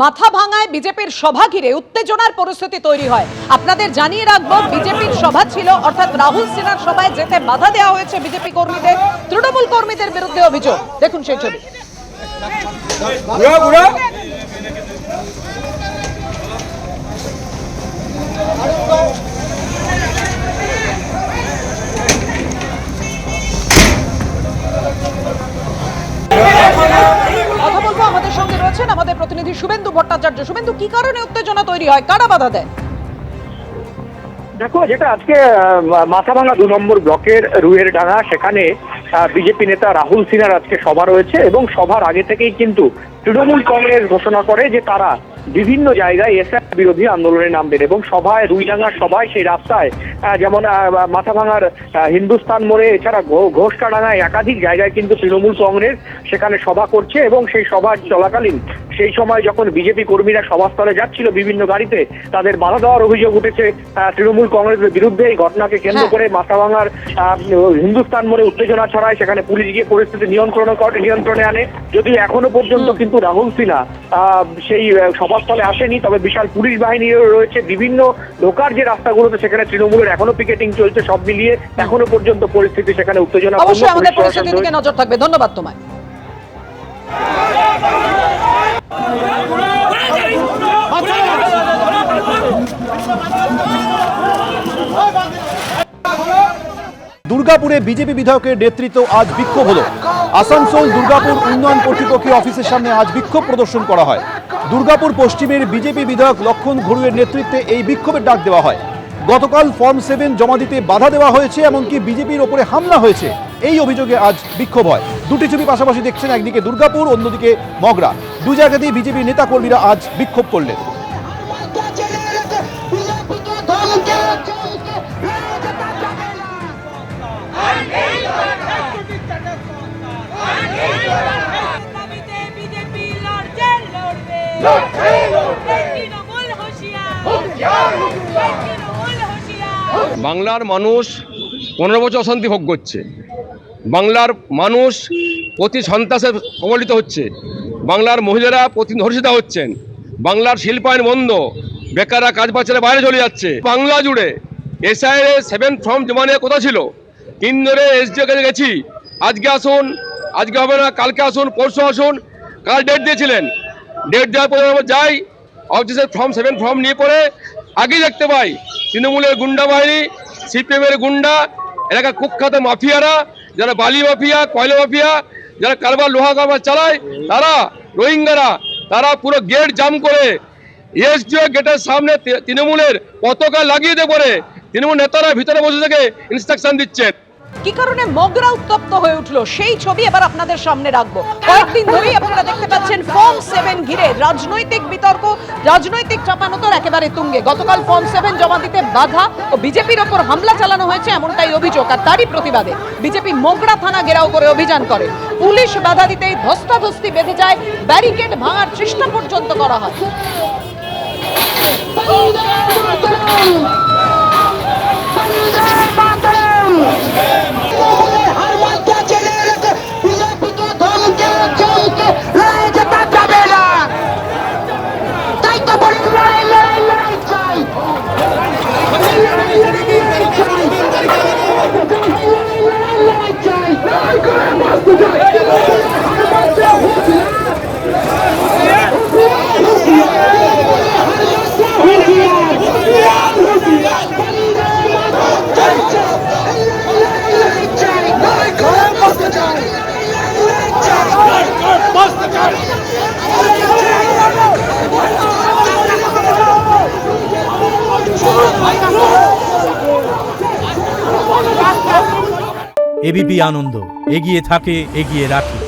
মাথা ভাঙায় বিজেপির সভা ঘিরে উত্তেজনার পরিস্থিতি তৈরি হয়। আপনাদের জানিয়ে রাখবো, বিজেপির সভা ছিল, অর্থাৎ রাহুল সিনহার সভায় যেতে বাধা দেওয়া হয়েছে বিজেপি কর্মীদের। তৃণমূল কর্মীদের বিরুদ্ধে অভিযোগ, দেখুন সেই ছবি। কথা বলবো, আমাদের সঙ্গে রয়েছেন আমাদের প্রতিনিধি শুভেন্দু ভট্টাচার্য। শুভেন্দু, কি কারণে উত্তেজনা তৈরি হয়, কারা বাধা দেয়? দেখো, যেটা আজকে মাথাভাঙা 2 নম্বর ব্লকের রুয়ের ডাঙ্গা, সেখানে বিজেপি নেতা রাহুল সিনহার আজকে সভা রয়েছে এবং সভার আগে থেকেই কিন্তু তৃণমূল কংগ্রেস ঘোষণা করে যে তারা বিভিন্ন জায়গায় এসআইআর বিরোধী আন্দোলনে নামবেন এবং সভায় রুইডাঙ্গার সভায় সেই রাস্তায় যেমন মাথাভাঙার হিন্দুস্তান মোড়ে, এছাড়া ঘোষকাডাঙ্গায় একাধিক জায়গায় কিন্তু তৃণমূল কংগ্রেস সেখানে সভা করছে এবং সেই সভা চলাকালীন সেই সময় যখন বিজেপি কর্মীরা সভাস্থলে যাচ্ছিল বিভিন্ন গাড়িতে, তাদের বাধা দেওয়ার অভিযোগ উঠেছে তৃণমূল কংগ্রেসের বিরুদ্ধে। এই ঘটনাকে কেন্দ্র করে মাথাভাঙার হিন্দুস্তান মোড়ে উত্তেজনা ছড়ায়, সেখানে পুলিশ গিয়ে পরিস্থিতি নিয়ন্ত্রণে আনে। যদিও এখনো পর্যন্ত কিন্তু রাহুল সিনহা সেই সভাস্থলে আসেনি, তবে বিশাল পুলিশ বাহিনী রয়েছে বিভিন্ন ঢোকার যে রাস্তাগুলোতে, সেখানে তৃণমূলের এখনো পিকেটিং চলছে। সব মিলিয়ে এখনো পর্যন্ত পরিস্থিতি সেখানে উত্তেজনা। অবশ্যই আমাদের পরিস্থিতির দিকে নজর থাকবে। ধন্যবাদ তোমায়। দুর্গাপুরে বিজেপি বিধায়কের নেতৃত্ব আজ বিক্ষোভ হলো। আসানসোল দুর্গাপুর উন্নয়ন কর্তৃপক্ষের অফিসের সামনে আজ বিক্ষোভ প্রদর্শন করা হয়। দুর্গাপুর পশ্চিমের বিজেপি বিধায়ক লক্ষণ ঘড়ুইয়ের নেতৃত্বে এই বিক্ষোভের ডাক দেওয়া হয়। গতকাল ফর্ম 7 জমা দিতে বাধা দেওয়া হয়েছে, এমনকি বিজেপির ওপরে হামলা হয়েছে, এই অভিযোগে আজ বিক্ষোভ হয়। দুটি ছবি পাশাপাশি দেখছেন, একদিকে দুর্গাপুর, অন্যদিকে মগরা। দু জায়গাতেই বিজেপি নেতাকর্মীরা আজ বিক্ষোভ করলেন। বাংলার মানুষ 15 বছর অশান্তি ভোগ করছে। বাংলার মানুষ প্রতি সন্ত্রাসে কবলিত হচ্ছে। বাংলার মহিলারা প্রতি ধর্ষিতা হচ্ছেন। বাংলার শিল্পায়ন বন্ধ, বেকাররা কাজ পাচ্ছে না, বাইরে চলে যাচ্ছে। বাংলা জুড়ে এসআইআর 7 ফর্ম জমা নেওয়ার কথা ছিল। 3 ধরে এসডিও কাছে গেছি, আজকে আসুন, আজকে হবে না, কালকে আসুন, পরশু আসুন। কাল ডেট দিয়েছিলেন, ডেট দেওয়ার পরে আমরা যাই অফিসের ফর্ম 7 ফর্ম নিয়ে পরে আগেই দেখতে পাই তৃণমূলের গুন্ডা বাহিনী, সিপিএমের গুন্ডা, এলাকার কুখ্যাত মাফিয়ারা, যারা বালি মাফিয়া, কয়লা মাফিয়া, যারা কারবার লোহা কারবার চালায়, তারা রোহিঙ্গারা, তারা পুরো গেট জাম করে এসডিও গেটের সামনে তৃণমূলের পতাকা লাগিয়ে দিয়ে পরে তৃণমূল নেতারা ভিতরে বসে থেকে ইনস্ট্রাকশন দিচ্ছেন। কি কারণে মগরা উত্তপ্ত হয়ে উঠলো, সেই ছবি এবার আপনাদের সামনে রাখবো। কয়েকদিন ধরেই আপনারা দেখতে পাচ্ছেন ফর্ম 7 ঘিরে রাজনৈতিক বিতর্ক, রাজনৈতিক চাপানোতর একেবারে তুঙ্গে। গতকাল ফর্ম 7 জমা দিতে বাধা ও বিজেপির ওপর হামলা চালানো হয়েছে, এমনটাই অভিযোগ। আর তারই প্রতিবাদে বিজেপি মগরা থানা ঘেরাও করে অভিযান করে। পুলিশ বাধা দিতেই ধস্তাধস্তি বেঁধে যায়, ব্যারিকেড ভাঙার চেষ্টা পর্যন্ত করা হয়। এবিপি আনন্দ, এগিয়ে থাকে, এগিয়ে রাখে।